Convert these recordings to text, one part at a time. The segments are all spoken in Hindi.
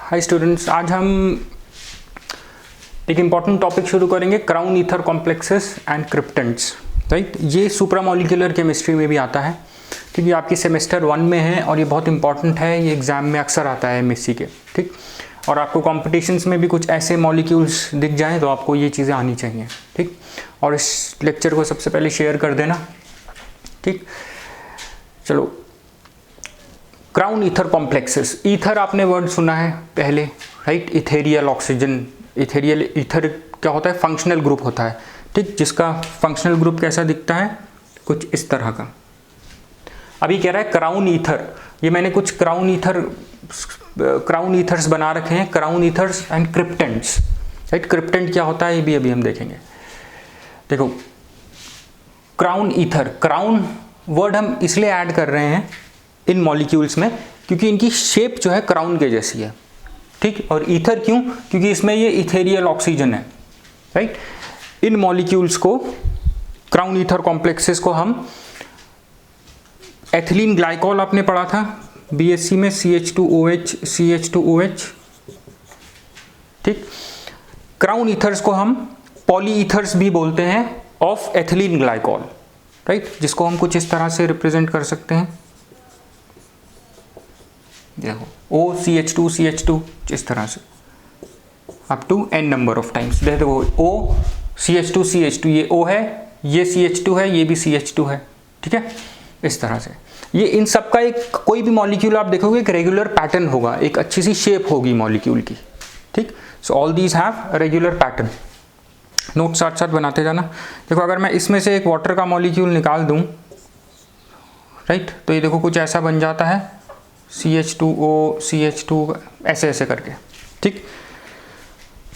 हाय स्टूडेंट्स, आज हम एक इम्पॉर्टेंट टॉपिक शुरू करेंगे, crown ether complexes and cryptands. Right, ये सुप्रामोलिकुलर केमिस्ट्री में भी आता है क्योंकि आपकी सेमेस्टर 1 में है और ये बहुत इंपॉर्टेंट है। ये एग्जाम में अक्सर आता है एमएससी के, ठीक। और आपको कॉम्पिटिशन्स में भी कुछ ऐसे मॉलिक्यूल्स दिख जाएं तो आपको ये चीज़ें आनी चाहिए, ठीक। और इस लेक्चर को सबसे पहले शेयर कर देना, ठीक। चलो, क्राउन ईथर कॉम्प्लेक्सेस। ईथर आपने वर्ड सुना है पहले, right. Ethereal oxygen, ethereal ether क्या होता है? फंक्शनल ग्रुप होता है, ठीक। जिसका फंक्शनल ग्रुप कैसा दिखता है? कुछ इस तरह का। अभी कह रहा है क्राउन ईथर। ये मैंने कुछ क्राउन ईथर्स बना रखे हैं, crown ethers and cryptands, right. क्रिप्टेंट क्या होता है ये भी अभी हम देखेंगे। देखो, क्राउन ईथर, क्राउन वर्ड हम इसलिए ऐड कर रहे हैं इन मॉलिक्यूल्स में क्योंकि इनकी शेप जो है क्राउन के जैसी है, ठीक। और ईथर क्यों? क्योंकि इसमें ये इथेरियल ऑक्सीजन है, राइट। इन मॉलिक्यूल्स को, क्राउन ईथर कॉम्प्लेक्सेस को हम एथिलीन ग्लाइकॉल आपने पढ़ा था बीएससी में, CH2OH CH2OH, ठीक। क्राउन ईथर्स को हम पॉली ईथर्स भी बोलते हैं ऑफ एथिलीन ग्लाइकॉल, राइट। जिसको हम कुछ इस तरह से रिप्रेजेंट कर सकते हैं। देखो, OCH2 CH2 इस तरह से up to n number of times. देखो, O CH2 CH2, ये O है, ये CH2 है, ये भी CH2 है, ठीक है। इस तरह से ये इन सब का एक कोई भी मॉलिक्यूल आप देखोगे एक रेगुलर पैटर्न होगा, एक अच्छी सी शेप होगी मॉलिक्यूल की, ठीक। So all these have regular pattern. Note साथ साथ बनाते जाना। देखो, अगर मैं इसमें से एक वाटर का मॉलिक्यूल निकाल दूं, राइट, तो ये देखो कुछ ऐसा बन जाता है, CH2O CH2 ऐसे ऐसे करके, ठीक।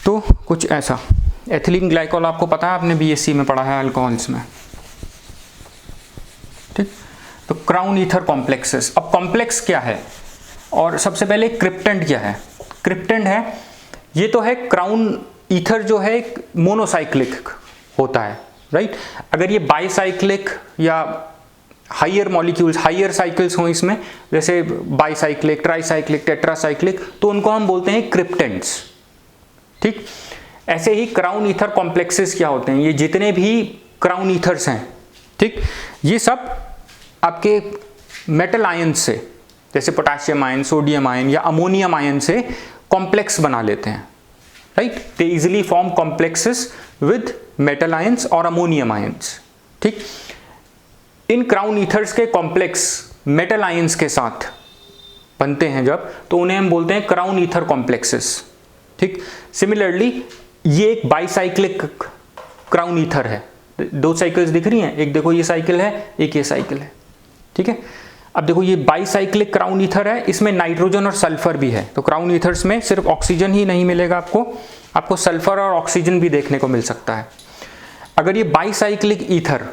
तो कुछ ऐसा। एथिलीन ग्लाइकॉल आपको पता है, आपने बीएससी में पढ़ा है अल्कोहल्स में, ठीक। तो क्राउन ईथर कॉम्प्लेक्सेस। अब कॉम्प्लेक्स क्या है और सबसे पहले क्रिप्टेंट क्या है? क्रिप्टेंट है, ये तो है क्राउन ईथर जो है एक मोनोसाइक्लिक होता है, राइट। अगर ये बाईसाइक्लिक या हाइयर मॉलिक्यूल्स, हाइयर साइकिल्स हों इसमें, जैसे बाईसाइक्लिक, ट्राईसाइक्लिक, टेट्रासाइक्लिक, तो उनको हम बोलते हैं क्रिप्टेंट्स, ठीक। ऐसे ही क्राउन ईथर कॉम्प्लेक्सेस क्या होते हैं? ये जितने भी क्राउन ईथर्स हैं, ठीक, ये सब आपके मेटल आयन से, जैसे पोटेशियम आयन, सोडियम आयन या अमोनियम आयन से कॉम्प्लेक्स बना लेते हैं, right. They easily form complexes with metal ions और अमोनियम आयंस, ठीक। इन क्राउन ईथर्स के कॉम्प्लेक्स मेटल आयंस के साथ बनते हैं जब, तो उन्हें हम बोलते हैं क्राउन ईथर कॉम्प्लेक्सेस, ठीक। सिमिलरली ये एक बाईसाइक्लिक क्राउन ईथर है। दो साइकिल्स दिख रही हैं, एक देखो ये साइकिल है, एक ये साइकिल है, ठीक है। अब देखो, ये बाईसाइक्लिक क्राउन ईथर है, इसमें नाइट्रोजन और सल्फर भी है। तो क्राउन ईथर्स में सिर्फ ऑक्सीजन ही नहीं मिलेगा आपको सल्फर और ऑक्सीजन भी देखने को मिल सकता है। अगर ये बाईसाइक्लिक ईथर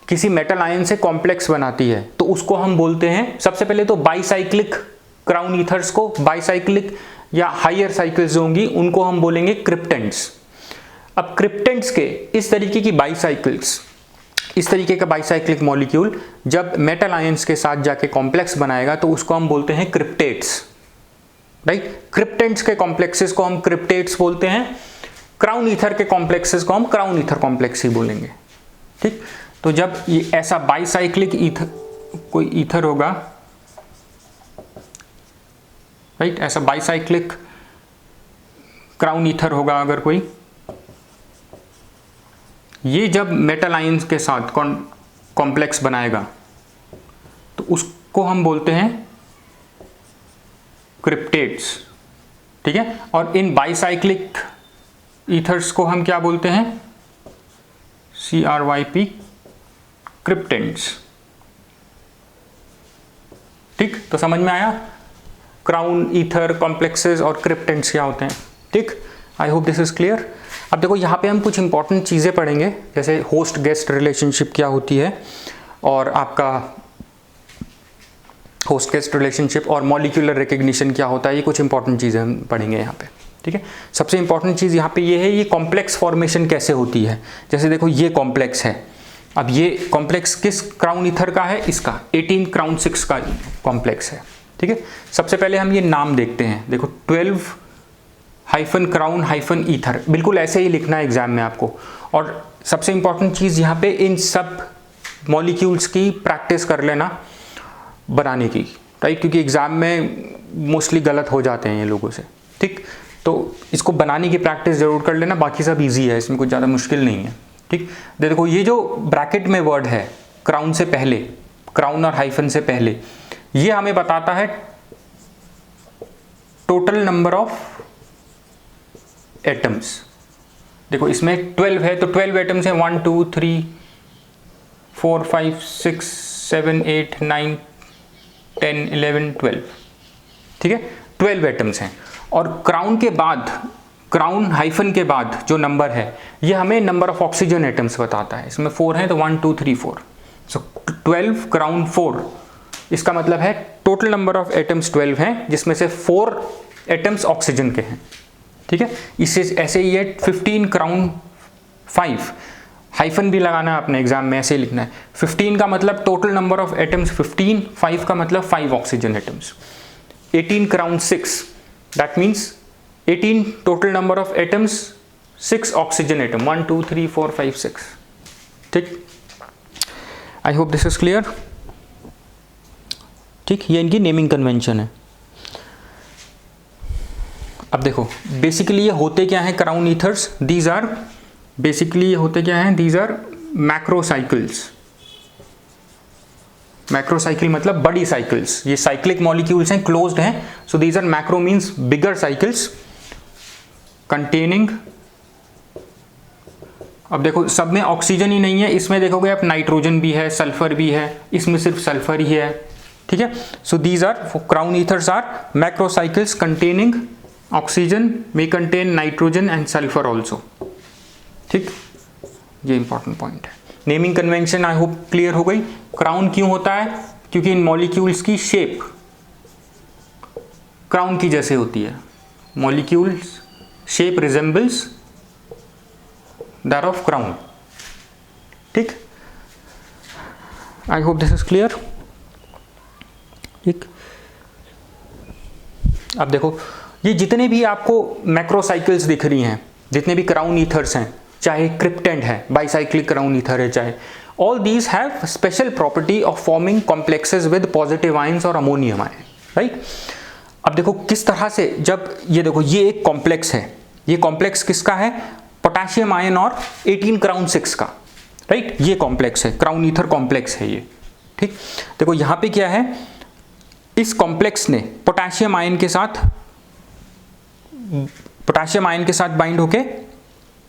किसी मेटल आयन से कॉम्प्लेक्स बनाती है तो उसको हम बोलते हैं, सबसे पहले तो बाईसाइक्लिक क्राउन ईथर्स को, बाईसाइक्लिक या हाइयर साइकिल्स होंगी, उनको हम बोलेंगे क्रिप्टेंट्स। अब क्रिप्टेंट्स के इस तरीके की बाईसाइकिल्स, इस तरीके का बाईसाइक्लिक मॉलिक्यूल जब मेटल आयंस के साथ जाके कॉम्प्लेक्स बनाएगा तो उसको हम बोलते हैं क्रिप्टेट्स, राइट। क्रिप्टेंट्स के कॉम्प्लेक्सेस को हम क्रिप्टेट्स बोलते हैं, क्राउन ईथर के कॉम्प्लेक्सेस को हम क्राउन ईथर कॉम्प्लेक्स ही बोलेंगे, ठीक। तो जब ये ऐसा बाईसाइक्लिक ईथर, कोई ईथर होगा, राइट, ऐसा बाईसाइक्लिक क्राउन ईथर होगा अगर कोई, ये जब मेटल आयंस के साथ कॉम्प्लेक्स बनाएगा तो उसको हम बोलते हैं क्रिप्टेट्स, ठीक है। और इन बाईसाइक्लिक ईथर्स को हम क्या बोलते हैं? CRYP, क्रिप्टेंट्स, ठीक। तो समझ में आया क्राउन ईथर कॉम्प्लेक्सेस और क्रिप्टेंट्स क्या होते हैं, ठीक। I hope this is clear. अब देखो, यहाँ पे हम कुछ इंपॉर्टेंट चीज़ें पढ़ेंगे, जैसे होस्ट गेस्ट रिलेशनशिप क्या होती है और आपका होस्ट गेस्ट रिलेशनशिप और मॉलिक्यूलर रिकग्निशन क्या होता है। ये कुछ इंपॉर्टेंट चीज़ें हम पढ़ेंगे यहाँ पे, ठीक है। सबसे इंपॉर्टेंट चीज़ यहाँ पे ये है, ये कॉम्प्लेक्स फॉर्मेशन कैसे होती है। जैसे देखो, ये कॉम्प्लेक्स है, अब ये कॉम्प्लेक्स किस क्राउन ईथर का है? इसका 18 क्राउन 6 का कॉम्प्लेक्स है, ठीक है, सबसे पहले हम ये नाम देखते हैं। देखो 12 हाइफन क्राउन हाइफन ईथर, बिल्कुल ऐसे ही लिखना है एग्जाम में आपको। और सबसे इंपॉर्टेंट चीज़ यहाँ पे इन सब मॉलिक्यूल्स की प्रैक्टिस कर लेना बनाने की, राइट, क्योंकि एग्जाम में मोस्टली गलत हो जाते हैं ये लोगों से, ठीक। तो इसको बनाने की प्रैक्टिस जरूर कर लेना, बाकी सब इजी है, इसमें कुछ ज़्यादा मुश्किल नहीं है, ठीक। देखो ये जो ब्रैकेट में वर्ड है क्राउन से पहले, क्राउन और हाइफन से पहले, ये हमें बताता है टोटल नंबर ऑफ एटम्स। देखो इसमें 12 है तो 12 एटम्स हैं, 1 2 3 4 5 6 7 8 9 10 11 12, ठीक है, 12 एटम्स हैं। और क्राउन के बाद, क्राउन हाइफन के बाद जो नंबर है ये हमें नंबर ऑफ ऑक्सीजन एटम्स बताता है। इसमें 4 हैं तो 1 2 3 4, सो 12 क्राउन 4, इसका मतलब है टोटल नंबर ऑफ एटम्स 12 हैं, जिसमें से 4 एटम्स ऑक्सीजन के हैं, ठीक है। इससे ऐसे ही है 15 क्राउन 5, हाइफन भी लगाना है अपने एग्जाम में, ऐसे ही लिखना है। 15 का मतलब टोटल नंबर ऑफ एटम्स 15, 5 का मतलब 5 oxygen atoms. 18 crown 6, that means 18 total number of atoms, 6 oxygen atom, 1 2 3 4 5 6, ठीक। I hope this is clear, ठीक। ये इनकी नेमिंग कन्वेंशन है। अब देखो बेसिकली ये होते क्या है crown ethers, these are basically ये होते क्या हैं, दीज आर मैक्रोसाइकिल्स। मैक्रोसाइकिल मतलब बड़ी साइकिल्स, ये साइक्लिक मॉलिक्यूल्स हैं, क्लोज्ड हैं, so these are macro means bigger cycles containing. अब देखो सब में ऑक्सीजन ही नहीं है, इसमें देखोगे आप नाइट्रोजन भी है, सल्फर भी है, इसमें सिर्फ सल्फर ही है, ठीक है। So these are crown ethers are macrocycles containing oxygen, may contain nitrogen and sulphur also, ठीक। ये इंपॉर्टेंट पॉइंट है। Naming convention I hope clear हो गई। क्राउन क्यों होता है, क्योंकि इन मॉलिक्यूल्स की शेप क्राउन की जैसे होती है, molecules shape resembles that of crown, ठीक। I hope this is clear, ठीक। अब देखो ये जितने भी आपको मैक्रोसाइकिल्स दिख रही हैं, जितने भी क्राउन ईथर्स हैं, चाहे क्रिप्टेंट है, बाइसाइक्लिक क्राउन ईथर है, चाहे, all these have special property of forming complexes with positive ions और अमोनियम आयन, राइट। अब देखो किस तरह से, जब ये देखो ये एक कॉम्प्लेक्स है, ये कॉम्प्लेक्स किसका है, पोटेशियम आयन और 18 क्राउन 6 का, राइट। ये कॉम्प्लेक्स है, क्राउन ईथर कॉम्प्लेक्स है ये, ठीक। देखो यहाँ पे क्या है, इस कॉम्प्लेक्स ने पोटेशियम आयन के साथ बाइंड होके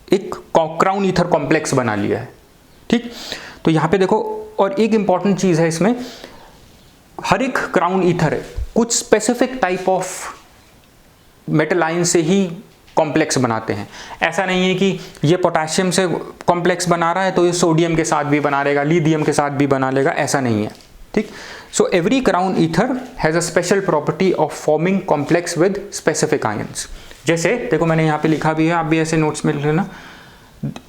एक क्राउन ईथर कॉम्प्लेक्स बना लिया है, ठीक। तो यहां पे देखो, और एक इंपॉर्टेंट चीज है इसमें, हर एक क्राउन ईथर कुछ specific type of metal ion से ही कॉम्प्लेक्स बनाते हैं। ऐसा नहीं है कि ये पोटेशियम से कॉम्प्लेक्स बना रहा है तो ये सोडियम के साथ भी बना लेगा, लिथियम के साथ भी बना लेगा, ऐसा नहीं है, ठीक। So every crown ether has a special property of forming complex with specific ions. जैसे देखो मैंने यहाँ पे लिखा भी है, आप भी ऐसे नोट्स में लिख लेना,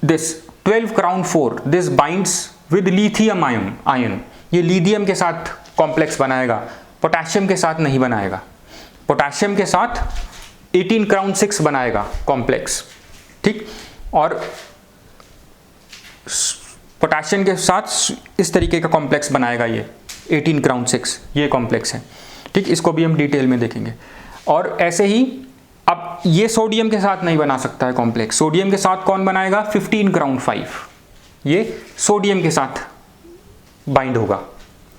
this 12 crown 4 this binds with lithium ion, ये लिथियम के साथ कॉम्प्लेक्स बनाएगा, पोटेशियम के साथ नहीं बनाएगा। पोटेशियम के साथ 18 क्राउन 6 बनाएगा कॉम्प्लेक्स, ठीक। और पोटेशियम के साथ इस तरीके का कॉम्प्लेक्स बनाएगा ये 18 क्राउन 6, ये कॉम्प्लेक्स है, ठीक। इसको भी हम डिटेल में देखेंगे। और ऐसे ही अब ये सोडियम के साथ नहीं बना सकता है कॉम्प्लेक्स, सोडियम के साथ कौन बनाएगा, 15 क्राउन 5, ये सोडियम के साथ बाइंड होगा,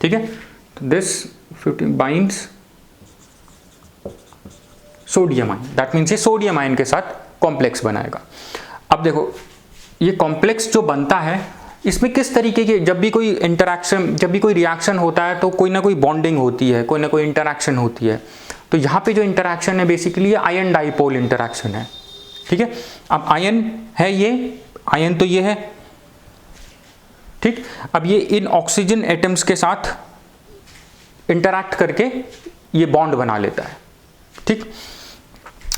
ठीक है। This 15 binds sodium ion, that means ये सोडियम आयन के साथ कॉम्प्लेक्स बनाएगा। अब देखो ये कॉम्प्लेक्स जो बनता है, इसमें किस तरीके के, जब भी कोई इंटरैक्शन, जब भी कोई रिएक्शन होता है तो कोई ना कोई बॉन्डिंग होती है, कोई ना कोई इंटरैक्शन होती है। तो यहाँ पे जो इंटरैक्शन है बेसिकली ये आयन डाइपोल इंटरैक्शन है, ठीक है। अब आयन है, ये आयन तो ये है, ठीक। अब ये इन ऑक्सीजन एटम्स के साथ इंटरैक्ट करके ये बॉन्ड बना लेता है, ठीक।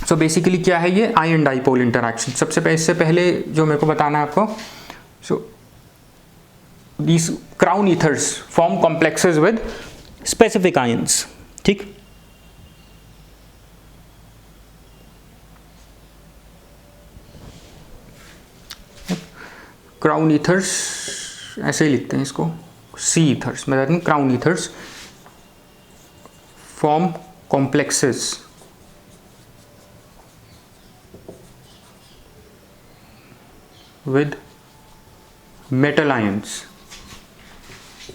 सो बेसिकली क्या है ये आयन डाइपोल इंटरैक्शन। सबसे पहले, इससे पहले जो मेरे को बताना है आपको, सो these crown ethers form complexes with specific ions, ठीक। क्राउन ईथर्स ऐसे ही लिखते हैं इसको, सी ईथर्स, मतलब crown ethers form complexes with metal ions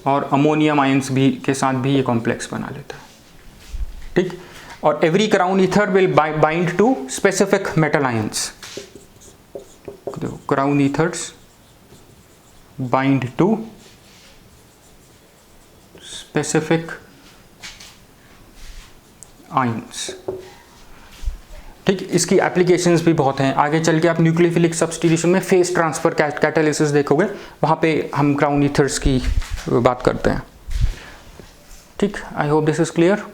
और अमोनियम आयंस भी के साथ भी ये कॉम्प्लेक्स बना लेता है, ठीक। और every crown ether will bind to specific metal ions. देखो crown ethers bind to specific ions, ठीक। इसकी एप्लीकेशंस भी बहुत हैं, आगे चल के आप न्यूक्लियोफिलिक सब्स्टिट्यूशन में फेस ट्रांसफर कैटालिसिस देखोगे, वहाँ पे हम क्राउन ईथर्स की बात करते हैं, ठीक। I hope this is clear.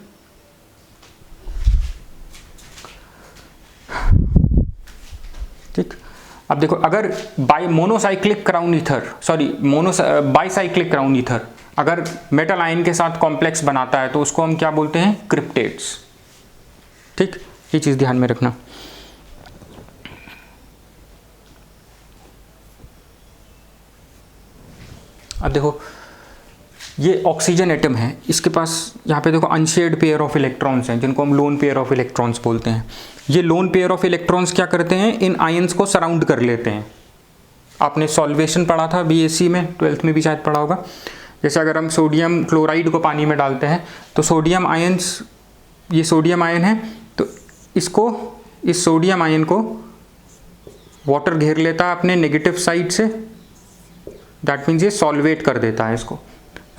ठीक, अब देखो अगर monocyclic crown ether, sorry bicyclic crown ether अगर मेटल आयन के साथ कॉम्प्लेक्स बनाता है तो उसको हम क्या बोलते हैं, क्रिप्टेट्स, ठीक। ये चीज ध्यान में रखना। अब देखो ये ऑक्सीजन एटम है, इसके पास यहाँ पे देखो अनशेयर्ड पेयर ऑफ इलेक्ट्रॉन्स हैं जिनको हम लोन पेयर ऑफ इलेक्ट्रॉन्स बोलते हैं। ये लोन पेयर ऑफ इलेक्ट्रॉन्स क्या करते हैं, इन आयंस को सराउंड कर लेते हैं। आपने सॉल्वेशन पढ़ा था बीएससी में, 12th में भी शायद पढ़ा होगा। जैसे अगर हम सोडियम क्लोराइड को पानी में डालते हैं तो सोडियम आयंस, ये सोडियम आयन है, तो इसको, इस सोडियम आयन को वाटर घेर लेता है अपने नेगेटिव साइड से, दैट मीन्स ये सॉल्वेट कर देता है इसको,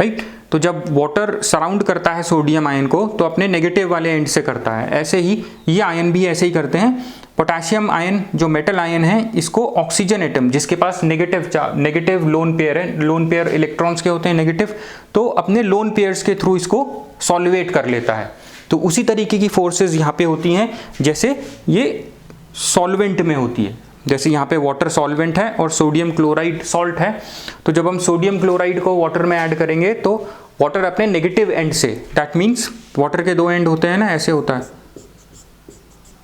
राइट। तो जब वाटर सराउंड करता है सोडियम आयन को तो अपने नेगेटिव वाले एंड से करता है। ऐसे ही ये आयन भी ऐसे ही करते हैं। पोटेशियम आयन जो मेटल आयन है, इसको ऑक्सीजन एटम जिसके पास नेगेटिव लोन पेयर है, लोन पेयर इलेक्ट्रॉन्स के होते हैं नेगेटिव, तो अपने लोन पेयर्स के थ्रू इसको सॉल्वेट कर लेता है। तो उसी तरीके की फोर्सेस यहाँ पे होती हैं जैसे ये सॉल्वेंट में होती है। जैसे यहाँ पे वाटर सॉल्वेंट है और सोडियम क्लोराइड सॉल्ट है, तो जब हम सोडियम क्लोराइड को वाटर में ऐड करेंगे तो वाटर अपने नेगेटिव एंड से, दैट मीन्स वाटर के दो एंड होते हैं ना, ऐसे होता है,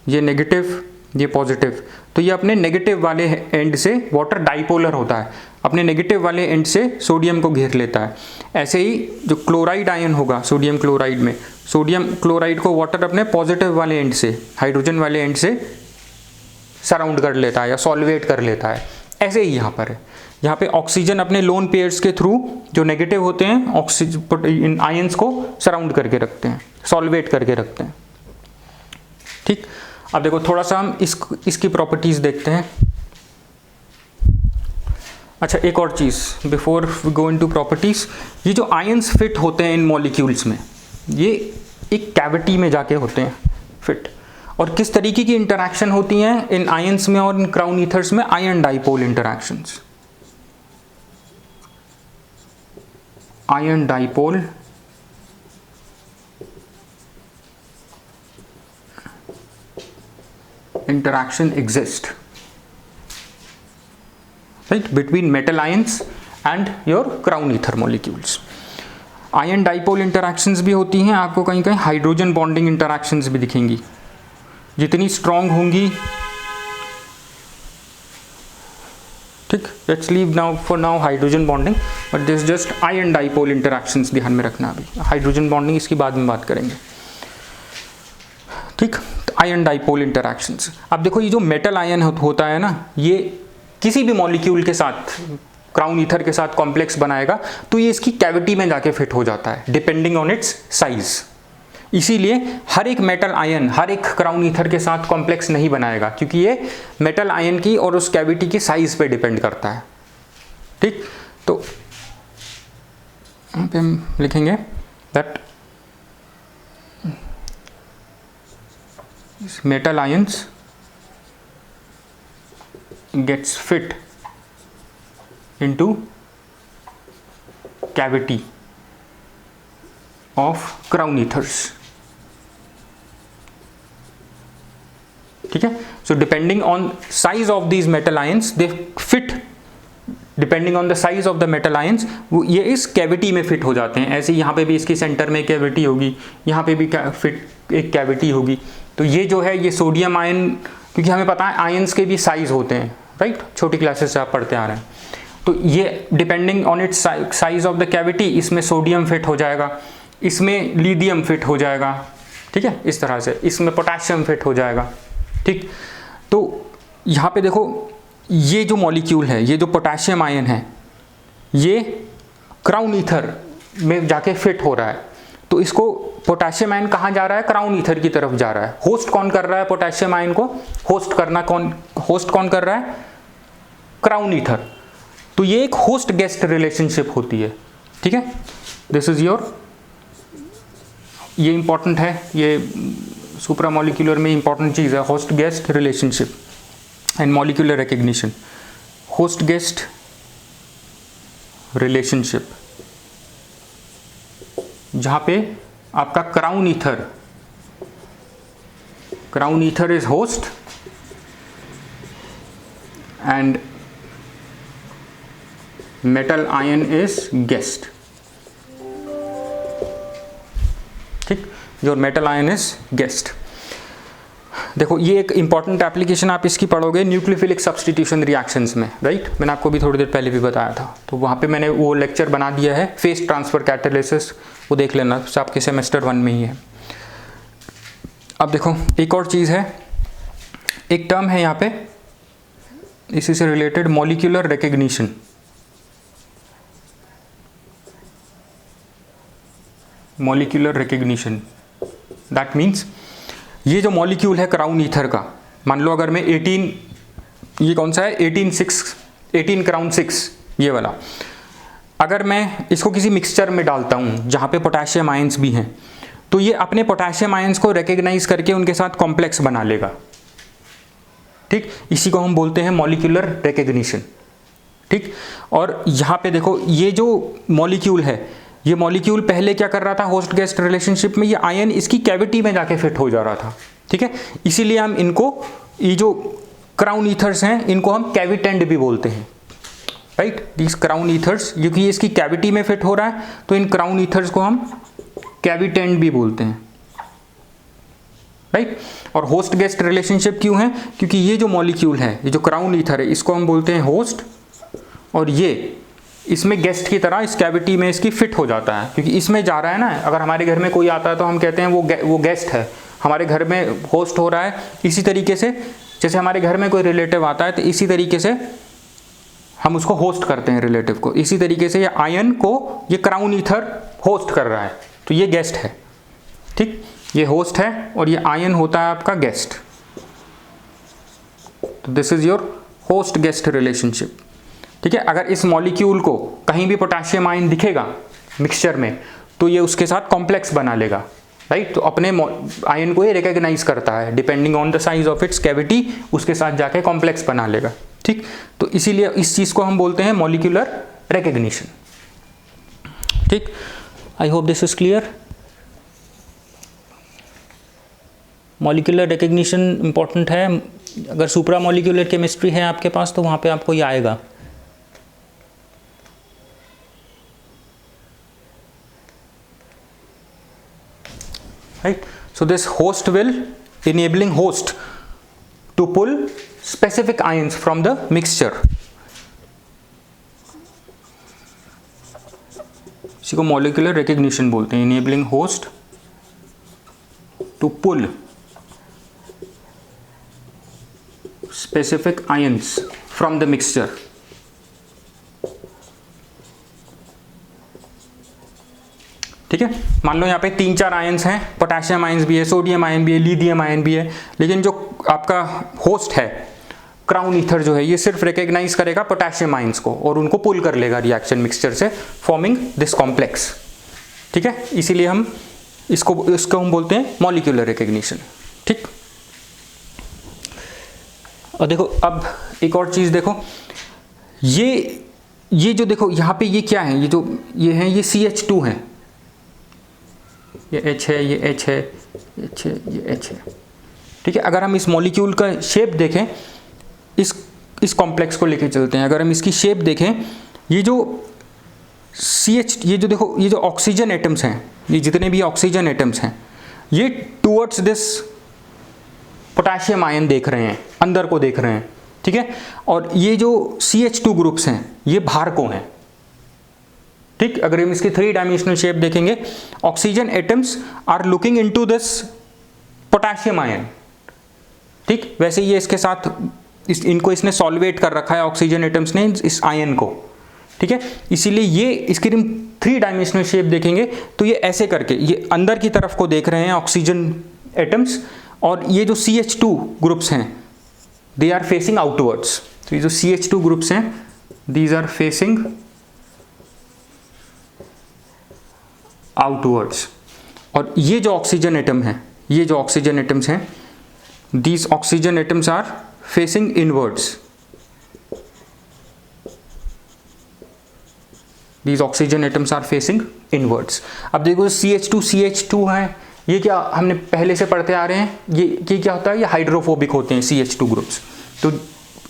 ये नेगेटिव ये पॉजिटिव, तो ये अपने नेगेटिव वाले एंड से, वाटर डाइपोलर होता है, अपने नेगेटिव वाले एंड से सोडियम को घेर लेता है। ऐसे ही जो क्लोराइड आयन होगा सोडियम क्लोराइड में, सोडियम क्लोराइड को वाटर अपने पॉजिटिव वाले एंड से, हाइड्रोजन वाले एंड से सराउंड कर लेता है या सॉल्वेट कर लेता है। ऐसे ही यहाँ पर है, यहाँ पे ऑक्सीजन अपने लोन पेयर्स के थ्रू जो नेगेटिव होते हैं ऑक्सीजन इन आयंस को सराउंड करके रखते हैं, सॉल्वेट करके रखते हैं, ठीक। अब देखो थोड़ा सा हम इसकी प्रॉपर्टीज देखते हैं। अच्छा एक और चीज़ before we go into properties, ये जो आयंस फिट होते हैं इन मॉलिक्यूल्स में, ये एक कैविटी में जाके होते हैं फिट। और किस तरीके की इंटरैक्शन होती हैं इन आयंस में और इन क्राउन ईथर्स में, ion dipole interactions, ion dipole interaction exist, right, between metal ions and your crown ether molecules. Ion dipole interactions भी होती हैं, आपको कहीं कहीं हाइड्रोजन बॉन्डिंग इंटरैक्शंस भी दिखेंगी, जितनी स्ट्रॉन्ग होंगी, ठीक। Let's leave now for now hydrogen bonding, but this just ion dipole interactions ध्यान में रखना। अभी हाइड्रोजन बॉन्डिंग इसकी बाद में बात करेंगे, ठीक। Ion dipole interactions. अब देखो ये जो मेटल आयन होता है ना, ये किसी भी मॉलिक्यूल के साथ, क्राउन ईथर के साथ कॉम्प्लेक्स बनाएगा तो ये इसकी कैविटी में जाके फिट हो जाता है डिपेंडिंग ऑन इट्स साइज। इसीलिए हर एक मेटल आयन हर एक क्राउन ईथर के साथ कॉम्प्लेक्स नहीं बनाएगा, क्योंकि ये मेटल आयन की और उस कैविटी की साइज पे डिपेंड करता है, ठीक। तो यहाँ पे हम लिखेंगे that metal ions gets fit into cavity of crown ethers, ठीक है। So depending on size of these metal ions they fit, depending on the size of the metal ions वो ये इस कैविटी में फिट हो जाते हैं। ऐसे यहाँ पे भी इसकी सेंटर में कैविटी होगी, यहाँ पे भी फिट एक कैविटी होगी। तो ये जो है ये सोडियम आयन, क्योंकि हमें पता है आयंस के भी साइज होते हैं, राइट, छोटी क्लासेस से आप पढ़ते आ रहे हैं। तो ये depending on it's size of the cavity इसमें सोडियम फिट हो जाएगा, इसमें लिथियम फिट हो जाएगा, ठीक है, इस तरह से इसमें पोटेशियम फिट हो जाएगा, ठीक। तो यहाँ पे देखो ये जो मॉलिक्यूल है, ये जो पोटेशियम आयन है, ये क्राउन ईथर में जाके फिट हो रहा है। तो इसको पोटेशियम आयन कहाँ जा रहा है? क्राउन ईथर की तरफ जा रहा है। होस्ट कौन कर रहा है पोटेशियम आयन को? होस्ट कौन कर रहा है? Crown ether. तो ये एक होस्ट गेस्ट रिलेशनशिप होती है, ठीक है। दिस इज योर, ये इंपॉर्टेंट है, ये सुप्रामोलिक्यूलर में इंपॉर्टेंट चीज है, host guest relationship and molecular recognition. Host guest relationship जहां पे आपका crown ether is host and metal ion is guest, ठीक। Your metal ion is guest. देखो ये एक इंपॉर्टेंट एप्लीकेशन आप इसकी पढ़ोगे न्यूक्लियोफिलिक सब्स्टिट्यूशन रिएक्शंस में, राइट। मैंने आपको भी थोड़ी देर पहले भी बताया था, तो वहाँ पे मैंने वो लेक्चर बना दिया है, फेस ट्रांसफर कैटालिसिस, वो देख लेना, आपके सेमेस्टर 1 में ही है। अब देखो एक और चीज़ है, एक टर्म है यहाँ पे इसी से related, molecular recognition. Molecular recognition that means ये जो मॉलिक्यूल है क्राउन ईथर का, मान लो अगर मैं 18, ये कौन सा है 18 क्राउन 6 ये वाला, अगर मैं इसको किसी मिक्सचर में डालता हूँ जहाँ पे पोटेशियम आयंस भी हैं, तो ये अपने पोटेशियम आयंस को रिकग्नाइज करके उनके साथ कॉम्प्लेक्स बना लेगा, ठीक। इसी को हम बोलते हैं मॉलिक्यूलर रिकग्निशन, ठीक। और यहाँ पे देखो ये जो मॉलिक्यूल है, ये मॉलिक्यूल पहले क्या कर रहा था होस्ट गेस्ट रिलेशनशिप में, ये आयन इसकी कैविटी में जाके फिट हो जा रहा था, ठीक है। इसीलिए हम इनको, ये जो क्राउन ईथर्स हैं, इनको हम कैविटेंड भी बोलते हैं, राइट। दिस क्राउन ईथर्स, क्योंकि ये इसकी कैविटी में फिट हो रहा है, तो इन क्राउन ईथर्स को हम कैविटेंड भी बोलते हैं, राइट। और होस्ट गेस्ट रिलेशनशिप क्यों है? क्योंकि ये जो मॉलिक्यूल है, ये जो क्राउन ईथर है, इसको हम बोलते हैं होस्ट, और ये इसमें गेस्ट की तरह इस कैविटी में इसकी फिट हो जाता है, क्योंकि इसमें जा रहा है ना। अगर हमारे घर में कोई आता है तो हम कहते हैं वो गेस्ट है, हमारे घर में होस्ट हो रहा है। इसी तरीके से जैसे हमारे घर में कोई रिलेटिव आता है, तो इसी तरीके से हम उसको होस्ट करते हैं रिलेटिव को। इसी तरीके से ये आयन को ये क्राउन ईथर होस्ट कर रहा है, तो ये गेस्ट है, ठीक। ये होस्ट है और ये आयन होता है आपका गेस्ट। तो this is your host guest relationship, ठीक है। अगर इस मॉलिक्यूल को कहीं भी पोटेशियम आयन दिखेगा मिक्सचर में, तो ये उसके साथ कॉम्प्लेक्स बना लेगा, राइट। तो अपने आयन को ये रिकॉग्नाइज करता है, depending on the size of its cavity, उसके साथ जाके कॉम्प्लेक्स बना लेगा, ठीक। तो इसीलिए इस चीज को हम बोलते हैं मॉलिक्यूलर रिकग्निशन, ठीक। I hope this is clear. Molecular recognition important है। अगर सुप्रा मॉलिक्यूलर केमिस्ट्री है आपके पास, तो वहाँ पे आपको ये आएगा। Right? So this host will enabling host to pull specific ions from the mixture. इसी को molecular recognition बोलते हैं, enabling host to pull specific ions from the mixture. ठीक है। मान लो यहाँ पे 3-4 आयंस हैं, पोटेशियम आयंस भी है, सोडियम आयन भी है, लिथियम आयन भी है, लेकिन जो आपका होस्ट है क्राउन ईथर जो है, ये सिर्फ रिकॉग्नाइज करेगा पोटेशियम आयंस को और उनको पुल कर लेगा रिएक्शन मिक्सचर से, फॉर्मिंग दिस कॉम्प्लेक्स, ठीक है। इसीलिए हम इसको हम बोलते हैं मॉलिक्यूलर रिकग्निशन, ठीक। और देखो अब एक और चीज देखो, ये जो देखो यहाँ पे ये क्या है, ये CH2 है, ये H है, ये H है, H है, ये H है, ठीक है। अगर हम इस मॉलिक्यूल का शेप देखें, इस कॉम्प्लेक्स को लेके चलते हैं, अगर हम इसकी शेप देखें, ये जो CH, ये जो देखो, ये जो ऑक्सीजन एटम्स हैं, ये जितने भी ऑक्सीजन एटम्स हैं, ये टूवर्ड्स दिस पोटेशियम आयन देख रहे हैं, अंदर को देख रहे हैं, ठीक है। और ये जो CH2 ग्रुप्स हैं ये बाहर को हैं, ठीक। अगर हम इसकी 3 डायमेंशनल शेप देखेंगे, oxygen atoms are looking into this potassium ion, ठीक। वैसे ये इसके साथ इनको इसने सॉल्वेट कर रखा है ऑक्सीजन एटम्स ने इस आयन को, ठीक है। इसीलिए ये इसकी हम 3 डायमेंशनल शेप देखेंगे तो ये ऐसे करके ये अंदर की तरफ को देख रहे हैं ऑक्सीजन एटम्स, और ये जो CH2 ग्रुप्स हैं दे आर फेसिंग आउटवर्ड्स। तो ये जो CH2 ग्रुप्स हैं दीज आर फेसिंग आउटवर्ड्स, और ये जो ऑक्सीजन एटम है, ये जो ऑक्सीजन एटम्स हैं these oxygen atoms are facing inwards, these oxygen atoms are facing inwards. अब देखो CH2 है, ये क्या हमने पहले से पढ़ते आ रहे हैं, ये क्या होता है, ये हाइड्रोफोबिक होते हैं CH2 ग्रुप्स। तो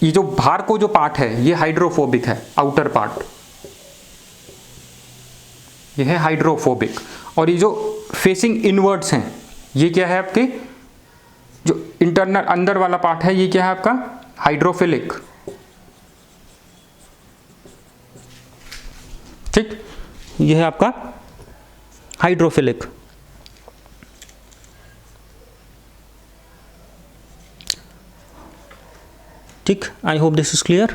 ये जो बाहर को जो पार्ट है ये हाइड्रोफोबिक है, आउटर पार्ट ये है हाइड्रोफोबिक, और ये जो फेसिंग इनवर्ड्स हैं ये क्या है आपके, जो इंटरनल अंदर वाला पार्ट है ये क्या है आपका हाइड्रोफिलिक, ठीक। ये है आपका हाइड्रोफिलिक। ठीक, I hope this is clear.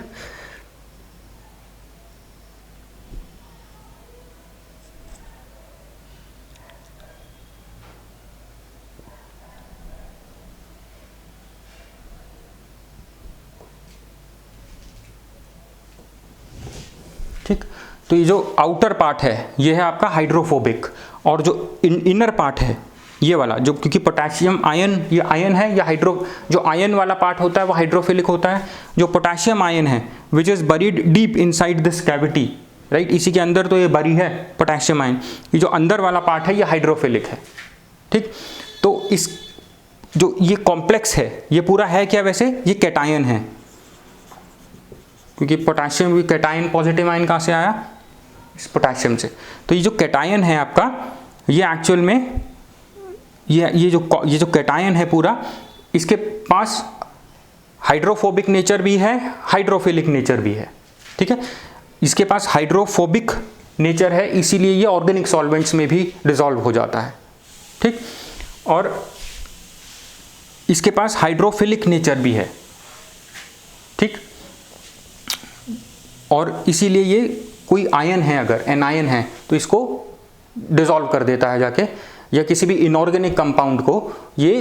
ठीक, तो ये जो आउटर पार्ट है ये है आपका हाइड्रोफोबिक, और जो इनर पार्ट है ये वाला, जो क्योंकि पोटेशियम आयन ये आयन है या जो आयन वाला पार्ट होता है वो हाइड्रोफिलिक होता है, जो पोटेशियम आयन है which is buried deep inside this cavity, right, इसी के अंदर तो ये बरी है पोटेशियम आयन, ये जो अंदर वाला पार्ट है ये हाइड्रोफिलिक है, ठीक। तो इस जो ये कॉम्प्लेक्स है ये पूरा है क्या, वैसे ये कैटायन है, क्योंकि पोटेशियम भी कैटायन, पॉजिटिव आयन कहाँ से आया, इस पोटेशियम से। तो ये जो कैटायन है आपका ये एक्चुअल में ये जो कैटायन है पूरा, इसके पास हाइड्रोफोबिक नेचर भी है, हाइड्रोफिलिक नेचर भी है, ठीक है। इसके पास हाइड्रोफोबिक नेचर है इसीलिए ये ऑर्गेनिक सॉल्वेंट्स में भी डिसॉल्व हो जाता है, ठीक। और इसके पास हाइड्रोफिलिक नेचर भी है, ठीक। और इसीलिए ये कोई आयन है, अगर एनायन है तो इसको डिसॉल्व कर देता है जाके, या किसी भी इनऑर्गेनिक कंपाउंड को ये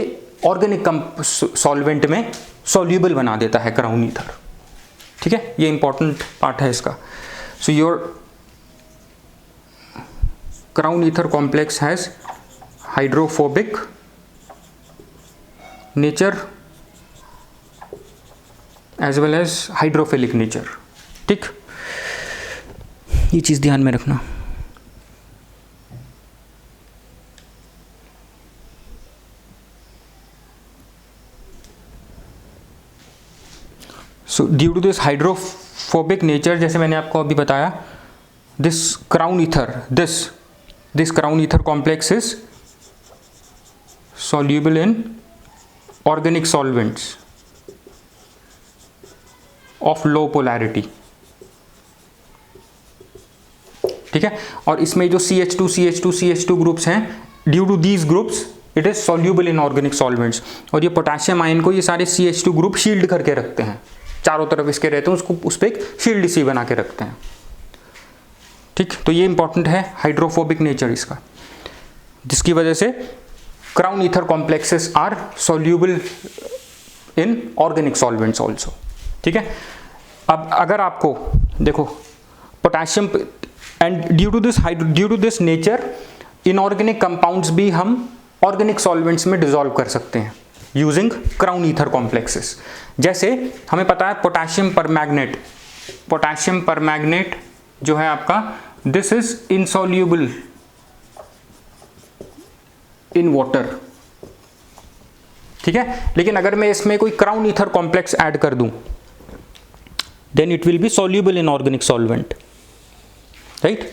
ऑर्गेनिक सॉल्वेंट में सॉल्यूबल बना देता है, क्राउन ईथर, ठीक है। ये इंपॉर्टेंट पार्ट है इसका। So your crown ether complex has hydrophobic nature as well as hydrophilic nature, ठीक। ये चीज ध्यान में रखना। So due to this hydrophobic nature, जैसे मैंने आपको अभी बताया, this crown ether complex is soluble in organic solvents of low polarity, ठीक है। और इसमें जो CH2 ग्रुप्स हैं, due to these groups it is soluble in organic solvents, और ये पोटेशियम आयन को ये सारे CH2 ग्रुप शील्ड करके रखते हैं, चारों तरफ इसके रहते हैं, उसको उस पर एक शील्ड सी बना के रखते हैं, ठीक। तो ये इंपॉर्टेंट है हाइड्रोफोबिक नेचर इसका, जिसकी वजह से crown ether complexes are soluble in organic solvents also, ठीक है। अब अगर आपको देखो potassium and due to this nature inorganic compounds भी हम ऑर्गेनिक सॉल्वेंट्स में डिसॉल्व कर सकते हैं यूजिंग क्राउन ईथर कॉम्प्लेक्सेस। जैसे हमें पता है पोटेशियम परमैग्नेट जो है आपका, this is insoluble in water, ठीक है। लेकिन अगर मैं इसमें कोई क्राउन ईथर कॉम्प्लेक्स ऐड कर दूं, then it will be soluble in organic solvent, right.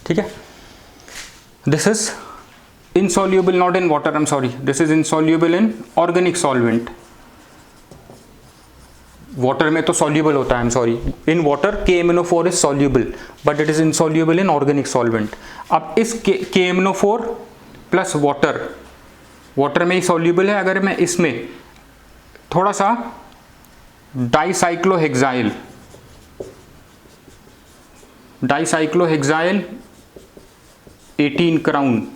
ठीक है। This is insoluble not in water, I'm sorry, this is insoluble in organic solvent. Water में तो soluble होता है, I'm sorry, in water KMnO4 is soluble but it is insoluble in organic solvent. अब इस KMnO4 प्लस वाटर में ही soluble है, अगर मैं इसमें थोड़ा सा डाइसाइक्लोहेक्साइल 18 क्राउन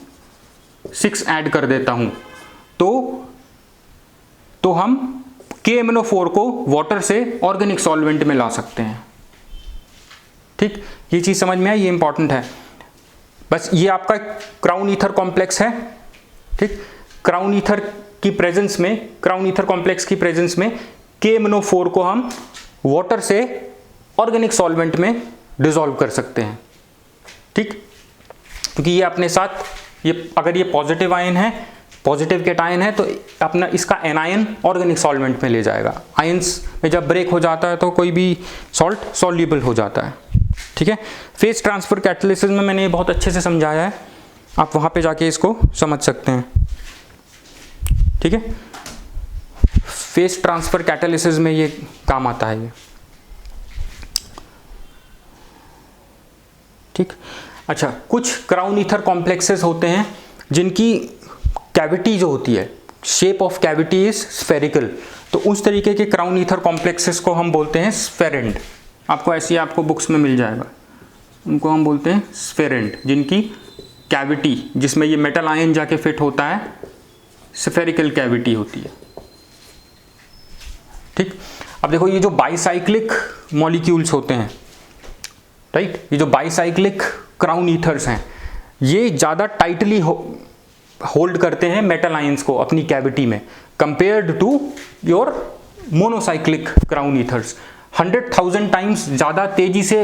6 ऐड कर देता हूं तो हम KMnO4 को वाटर से ऑर्गेनिक सॉल्वेंट में ला सकते हैं। ठीक, ये चीज समझ में आई, ये इंपॉर्टेंट है। बस ये आपका क्राउन ईथर कॉम्प्लेक्स है। ठीक, क्राउन ईथर की प्रेजेंस में, क्राउन ईथर कॉम्प्लेक्स की प्रेजेंस में KMnO4 को हम वाटर से ऑर्गेनिक सॉल्वेंट में डिसॉल्व कर सकते हैं। ठीक, क्योंकि ये अपने साथ, ये अगर ये पॉजिटिव आयन है, पॉजिटिव कैटायन है, तो अपना इसका एनायन ऑर्गेनिक सॉल्वेंट में ले जाएगा। आयंस में जब ब्रेक हो जाता है तो कोई भी सॉल्ट सॉल्यूबल हो जाता है। ठीक है, फेज ट्रांसफर कैटालिसिस में मैंने ये बहुत अच्छे से समझाया है, आप वहां पे जाके इसको समझ सकते हैं। ठीक है, फेज ट्रांसफर कैटालिसिस में ये काम आता है ये। ठीक, अच्छा, कुछ क्राउन ईथर कॉम्प्लेक्सेस होते हैं जिनकी कैविटी जो होती है, shape of cavity is spherical, तो उस तरीके के क्राउन ईथर कॉम्प्लेक्सेस को हम बोलते हैं स्फेरेंड। आपको ऐसी आपको बुक्स में मिल जाएगा, उनको हम बोलते हैं स्फेरेंड, जिनकी कैविटी, जिसमें ये मेटल आयन जाके फिट होता है, स्फेरिकल कैविटी होती है। ठीक, अब देखो ये जो बाइसाइक्लिक मॉलिक्यूल्स होते हैं, राइट, ये जो बाइसाइक्लिक क्राउन ईथर्स हैं, ये ज़्यादा टाइटली होल्ड करते हैं मेटल आयंस को अपनी कैविटी में, compared to your monocyclic crown ethers. 100,000 times ज़्यादा तेजी से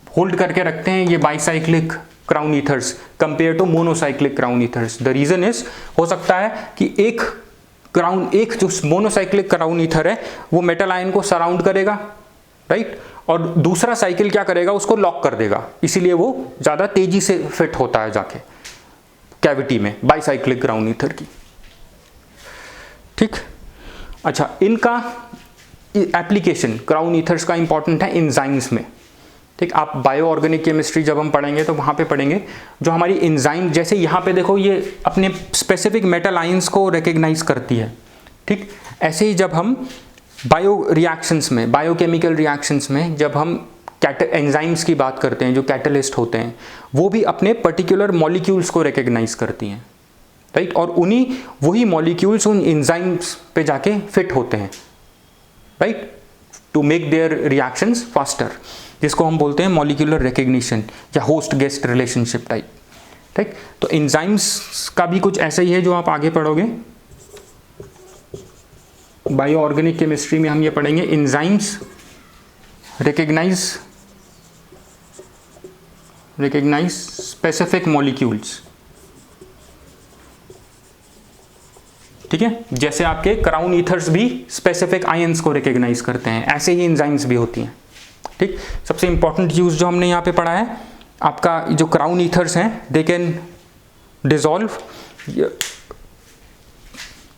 होल्ड करके रखते हैं ये bicyclic crown ethers compare to monocyclic crown ethers. The reason is, हो सकता है कि एक जो मोनोसाइक्लिक क्राउन ईथर है वो मेटल आयन को सराउंड करेगा, राइट, और दूसरा साइकिल क्या करेगा, उसको लॉक कर देगा, इसीलिए वो ज़्यादा तेजी से फिट होता है जाके कैविटी में बाइसाइक्लिक क्राउन ईथर की। ठीक, अच्छा, इनका एप्लीकेशन क्राउन ईथर्स का इंपॉर्टेंट है एंजाइम्स में। ठीक, आप बायो ऑर्गेनिक केमिस्ट्री जब हम पढ़ेंगे तो वहाँ पे पढ़ेंगे जो हमारी एंजाइम, जैसे यहाँ पे देखो ये अपने स्पेसिफिक मेटल आयंस को रिकग्नाइज करती है। ठीक, ऐसे ही जब हम बायो रिएक्शंस में, बायोकेमिकल रिएक्शंस में जब हम एंजाइम्स की बात करते हैं, जो कैटलिस्ट होते हैं, वो भी अपने पर्टिकुलर मॉलिक्यूल्स को रिकग्नाइज करती हैं, राइट, और वही मॉलिक्यूल्स उन एंजाइम्स पे जाके फिट होते हैं, right, to make their reactions faster, जिसको हम बोलते हैं मॉलिक्यूलर रिकग्निशन या होस्ट गेस्ट रिलेशनशिप टाइप। ठीक, तो एंजाइम्स का भी कुछ ऐसा ही है जो आप आगे पढ़ोगे बायो ऑर्गेनिक केमिस्ट्री में। हम ये पढ़ेंगे एंजाइम्स recognize specific molecules। ठीक है, जैसे आपके क्राउन ईथर्स भी स्पेसिफिक आयंस को रिकग्नाइज करते हैं, ऐसे ही एंजाइम्स भी होती हैं। ठीक, सबसे इंपॉर्टेंट यूज जो हमने यहाँ पे पढ़ा है, आपका जो क्राउन ईथर्स हैं, they can dissolve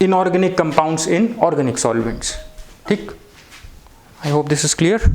inorganic compounds in organic solvents. ठीक, I hope this is clear.